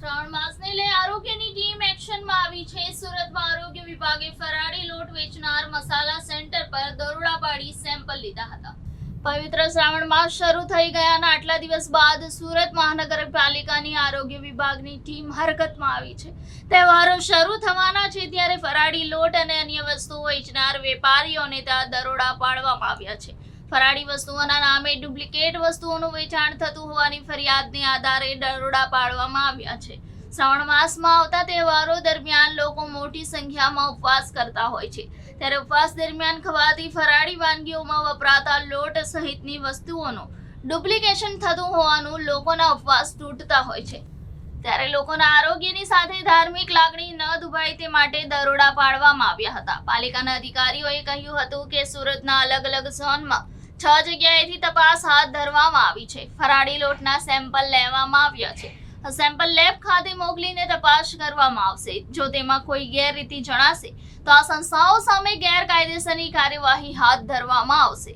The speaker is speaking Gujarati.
શ્રાવણ માસને લઈ આરોગ્યની ટીમ એક્શનમાં આવી છે. સુરતમાં આરોગ્ય વિભાગે ફરાળી લોટ વેચનાર મસાલા સેન્ટર પર દરોડા પાડી સેમ્પલ લીધા હતા. પવિત્ર શ્રાવણ માસ શરૂ થઈ ગયાના આટલા દિવસ બાદ સુરત મહાનગરપાલિકાની આરોગ્ય વિભાગની ટીમ હરકતમાં આવી છે. તહેવારો શરૂ થવાના છે ત્યારે ફરાળી લોટ અને અન્ય વસ્તુઓ વેચનાર વેપારીઓને ત્યાં દરોડા પાડવામાં આવ્યા છે. ફરાળી વસ્તુઓના નામે ડુપ્લિકેટ વસ્તુઓનું વેચાણ થતું હોવાની ફરિયાદને આધારે દરોડા પાડવામાં આવ્યા છે. શ્રાવણ માસમાં આવતા તહેવારો દરમિયાન લોકો મોટી સંખ્યામાં ઉપવાસ કરતા હોય છે, ત્યારે ઉપવાસ દરમિયાન ખવાતી ફરાળી વાનગીઓમાં વપરાતા લોટ સહિતની વસ્તુઓનું ડુપ્લિકેશન થતું હોવાનું લોકોના ઉપવાસ તૂટતા હોય છે. ત્યારે લોકોના આરોગ્યની સાથે ધાર્મિક લાગણી ન દુભાય તે માટે દરોડા પાડવામાં આવ્યા હતા. પાલિકાના અધિકારીઓએ કહ્યું હતું કે સુરતના અલગ અલગ ઝોનમાં 6 જગ્યાએથી તપાસ હાથ ધરવામાં આવી છે. ફરાળી લોટના સેમ્પલ લેવામાં આવ્યા છે. આ સેમ્પલ લેબ ખાતે મોકલીને તપાસ કરવામાં આવશે. જો તેમાં કોઈ ગેરરીતિ જણાશે તો આ સંસ્થાઓ સામે ગેરકાયદેસરની કાર્યવાહી હાથ ધરવામાં આવશે.